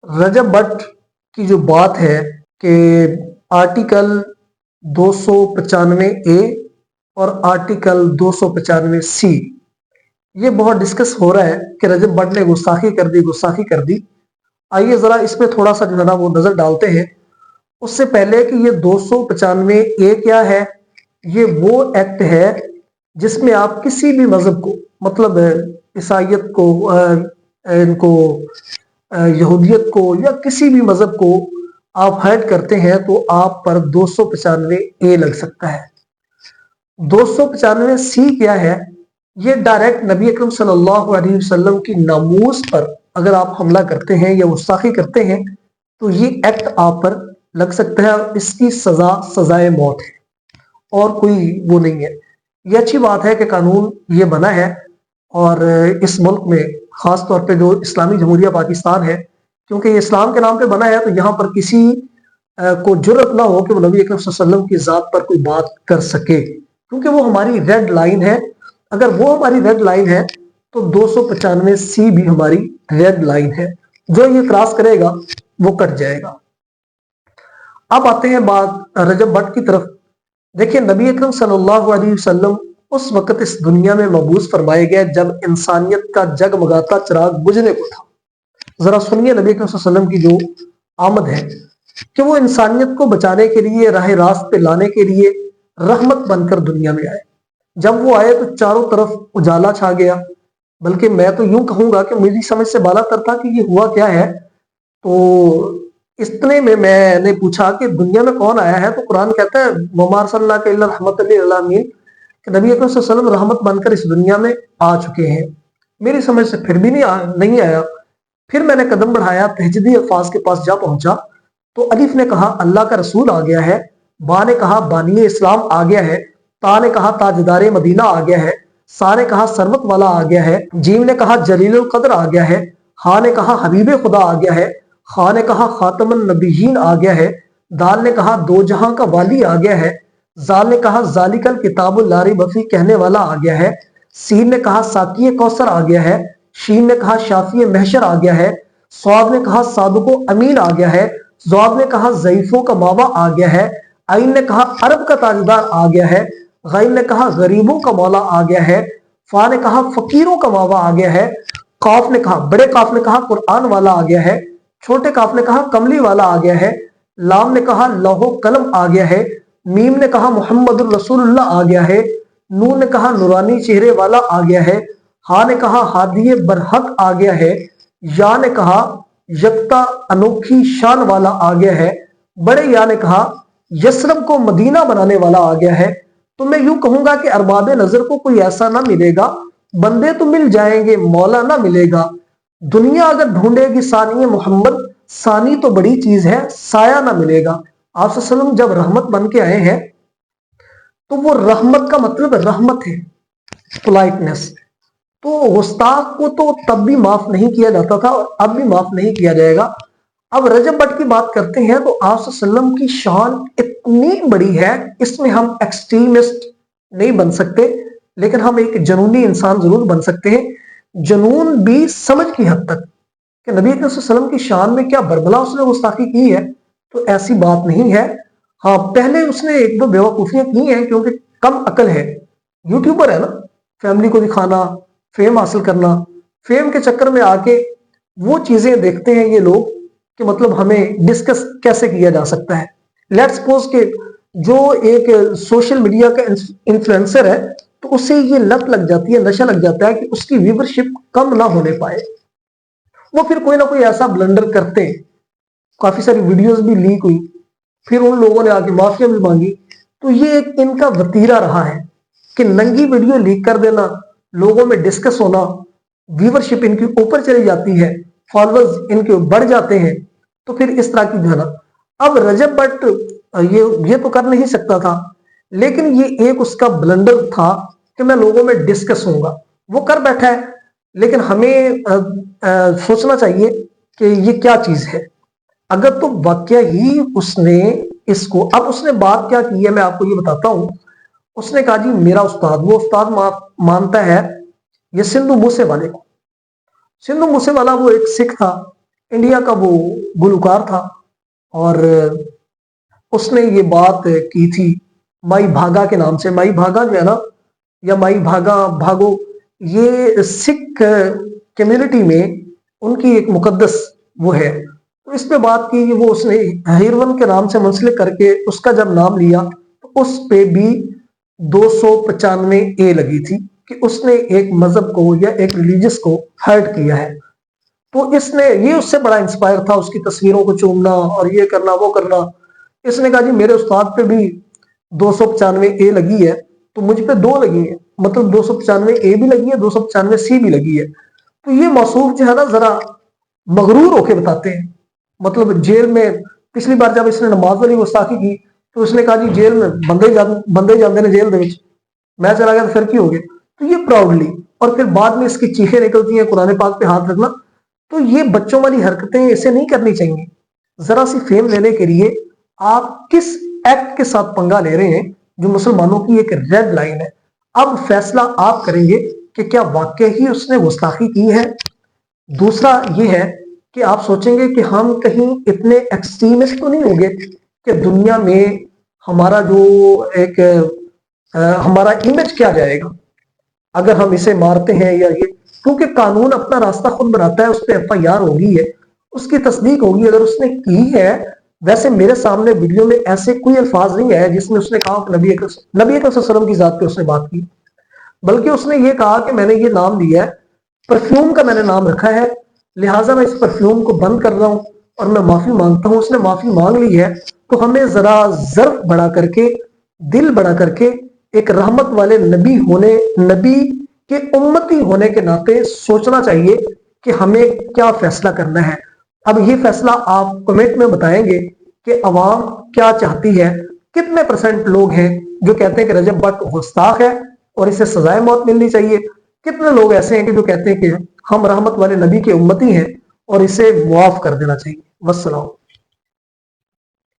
रजब भट्ट की जो बात है कि आर्टिकल 295 ए और आर्टिकल 295 सी, ये बहुत डिस्कस हो रहा है कि रजब भट्ट ने गुस्ताखी कर दी। आइए जरा इस पे थोड़ा सा जो है ना वो नजर डालते हैं। उससे पहले कि ये 295 ए क्या है, ये वो एक्ट है जिसमें आप किसी भी मजहब को, मतलब ईसाइयत को, इनको यहूदियत को या किसी भी मजहब को आप हर्ट करते हैं तो आप पर 295 ए लग सकता है। 295 सी क्या है? ये डायरेक्ट नबी अकरम सल्लल्लाहु अलैहि वसल्लम की नामूस पर अगर आप हमला करते हैं या गुस्ताखी करते हैं तो ये एक्ट आप पर लग सकता है और इसकी सजा सजाए मौत है और कोई वो नहीं है। ये अच्छी बात है कि कानून ये बना है और इस मुल्क में खास तौर पे जो इस्लामी जमहूरिया पाकिस्तान है, क्योंकि ये इस्लाम के नाम पे बना है तो यहाँ पर किसी को जुर्रत ना हो कि वो नबी अकरम सल्लल्लाहु अलैहि वसल्लम की ज़ात पर कोई बात कर सके, क्योंकि वो हमारी रेड लाइन है। अगर वो हमारी रेड लाइन है तो 295 सी भी हमारी रेड लाइन है, जो ये क्रॉस करेगा वो कट जाएगा। अब आते हैं बात रजब भट्ट की तरफ। देखिए, नबी अकरम सल्लल्लाहु अलैहि वसल्लम उस वक्त इस दुनिया में मबूस फरमाए गए जब इंसानियत का जगमगाता चिराग बुझने को था। जरा सुनिए नबी अकरम सल्लल्लाहु अलैहि वसल्लम की जो आमद है कि वो इंसानियत को बचाने के लिए, राह रास्त पे लाने के लिए रहमत बनकर दुनिया में आए। जब वो आए तो चारों तरफ उजाला छा गया, बल्कि मैं तो यूं कहूंगा कि मेरी समझ से बाला तर था कि ये हुआ क्या है। तो इतने में मैंने पूछा कि दुनिया में कौन आया है, तो कुरान कहता है वमा अरसलनाका इल्ला रहमतल लिल आलमीन, कि नबी अकरम सल्लल्लाहु अलैहि वसल्लम रहमत बनकर इस दुनिया में आ चुके हैं। मेरी समझ से फिर भी नहीं आया। फिर मैंने कदम बढ़ाया, तहजीदी अल्फाज के पास जा पहुंचा तो अलिफ ने कहा अल्लाह का रसूल आ गया है, बा ने कहा बानी इस्लाम आ गया है, ता ने कहा ताजदारे मदीना आ गया है, सा ने कहा सरवत वाला आ गया है, जीम ने कहा जलीलुल कद्र आ गया है, हा ने कहा हबीब खुदा आ गया है, खा ने कहा खातमुन नबीयीन आ गया है, दाल ने कहा दो जहां का वाली आ गया है, जाल ने कहा जालिकल किताबुल ला रैब फीह कहने वाला आ गया है, सीन ने कहा साकिए कौसर आ गया है, शीन ने कहा शाफिए महशर आ गया है, स्वाद ने कहा सादुको अमीन आ गया है, ज़ाद ने कहा ज़ईफों का मावा आ गया है, आइन ने कहा अरब का ताजदार आ गया है, गैन ने कहा गरीबों का मौला आ गया है, फा ने कहा फकीरों का मावा आ गया है, काफ ने कहा, बड़े काफ ने कहा कुरान वाला आ गया है, छोटे काफ ने कहा कमली वाला आ गया है, लाम ने कहा लौहो कलम आ गया है, मीम ने कहा मुहम्मदुर रसूलुल्लाह आ गया है, नून ने कहा नूरानी चेहरे वाला आ गया है, हा ने कहा हादिये बरहक आ गया है, या ने कहा यकता अनोखी शान वाला आ गया है, बड़े या ने कहा यसरब को मदीना बनाने वाला आ गया है। तो मैं यूं कहूंगा कि अरबाब नजर को कोई ऐसा ना मिलेगा, बंदे तो मिल जाएंगे, मौला ना मिलेगा। दुनिया अगर ढूंढेगी सानी मोहम्मद, सानी तो बड़ी चीज है, साया ना मिलेगा। आप सल्लम जब रहमत बन के आए हैं तो वो रहमत का मतलब रहमत है, पोलाइटनेस। तो गुस्ताख को तो तब भी माफ नहीं किया जाता था और अब भी माफ नहीं किया जाएगा। अब रजब भट्ट की बात करते हैं तो आप सल्लम की शान इतनी बड़ी है, इसमें हम एक्सट्रीमिस्ट नहीं बन सकते, लेकिन हम एक जनूनी इंसान जरूर बन सकते हैं। जनून भी समझ की हद तक कि नबी अकरम सल्लल्लाहु अलैहि वसल्लम की शान में क्या बरबला उसने गुस्ताखी की है, तो ऐसी बात नहीं है। हाँ, पहले उसने एक दो बेवकूफियां की हैं क्योंकि कम अकल है, यूट्यूबर है ना, फैमिली को दिखाना, फेम हासिल करना, फेम के चक्कर में आके वो चीजें देखते हैं ये लोग कि मतलब हमें डिस्कस कैसे किया जा सकता है। लेट्स सपोज के जो एक सोशल मीडिया का इन्फ्लुएंसर है तो उसे ये लत लग जाती है, नशा लग जाता है कि उसकी व्यूवरशिप कम ना होने पाए, वो फिर कोई ना कोई ऐसा ब्लंडर करते हैं। काफी सारी वीडियोस भी लीक हुई, फिर उन लोगों ने आके माफिया भी मांगी। तो ये एक इनका वतीरा रहा है कि नंगी वीडियो लीक कर देना, लोगों में डिस्कस होना, व्यूवरशिप इनकी ऊपर चली जाती है, फॉलोअर्स इनके बढ़ जाते हैं, तो फिर इस तरह की जो है ना। अब रजब भट्ट ये तो कर नहीं सकता था, लेकिन ये एक उसका ब्लंडर था कि मैं लोगों में डिस्कस होऊंगा, वो कर बैठा है। लेकिन हमें सोचना चाहिए कि ये क्या चीज है। अगर तो वाकया ही उसने इसको, अब उसने बात क्या की है मैं आपको ये बताता हूं। उसने कहा जी मेरा उस्ताद, वो उस्ताद मानता है ये सिंधु मूसे वाले को। सिंधु मूसे वाला वो एक सिख था इंडिया का वो गुलकार था, और उसने ये बात की थी माई भागा के नाम से। माई भागा जो है ना, या माई भागा भागो, ये सिख कम्युनिटी में उनकी एक मुकद्दस वो है। तो इस पे बात की कि वो उसने हिरवन के नाम से मुंसलिक करके उसका जब नाम लिया तो उस पे भी 295 ए लगी थी कि उसने एक मजहब को या एक रिलीजियस को हर्ट किया है। तो इसने ये उससे बड़ा इंस्पायर था, उसकी तस्वीरों को चूमना और ये करना वो करना। इसने कहा जी मेरे उस्ताद पे भी 295 ए लगी है, तो मुझ पे 2 लगी है, मतलब 295 ए भी लगी है, 295 सी भी लगी है। तो ये मौसूफ जो है ना जरा मगरूर होके बताते हैं। मतलब जेल में पिछली बार जब इसने नमाज वाली गुस्ताखी की तो उसने कहा जी जेल में बंदे जाते ने जेल दे विच, मैं चला गया तो फिर की हो गया। तो ये प्राउडली, और फिर बाद में इसकी चीखें निकलती हैं कुरान पाक पे हाथ रखना। तो ये बच्चों वाली हरकतें इसे नहीं करनी चाहिए। जरा सी फेम लेने के लिए आप किस एक्ट के साथ पंगा ले रहे हैं जो मुसलमानों की एक रेड लाइन है। अब फैसला आप करेंगे कि क्या वाकई ही उसने गुस्ताखी की है। दूसरा ये है कि आप सोचेंगे कि हम कहीं इतने एक्सट्रीमिस्ट तो नहीं होंगे कि दुनिया में हमारा जो एक हमारा इमेज क्या जाएगा अगर हम इसे मारते हैं या ये। क्योंकि कानून अपना रास्ता खुद बनाता है, उस पर FIR होगी है, उसकी तस्दीक होगी अगर उसने की है। वैसे मेरे सामने वीडियो में ऐसे कोई अल्फाज नहीं है जिसमें उसने कहा कि नबी अकरम सल्लल्लाहु अलैहि वसल्लम की जात पे उसने बात की, बल्कि उसने ये कहा कि मैंने ये नाम लिया है, परफ्यूम का मैंने नाम रखा है, लिहाजा मैं इस परफ्यूम को बंद कर रहा हूं और मैं माफी मांगता हूं। उसने माफी मांग ली है, तो हमें जरा ज़र्फ बढ़ा करके, दिल बढ़ा करके, एक रहमत वाले नबी होने, नबी के उम्मती होने के नाते सोचना चाहिए कि हमें क्या फैसला करना है। अब ये फैसला आप कमेंट में बताएंगे कि अवाम क्या चाहती है। कितने % लोग हैं जो कहते हैं कि रजब भट्ट गुस्ताख है और इसे सजाए मौत मिलनी चाहिए। कितने लोग ऐसे हैं कि जो कहते हैं कि हम रहमत वाले नबी के उम्मती हैं और इसे मुआफ कर देना चाहिए। वस्सलाम।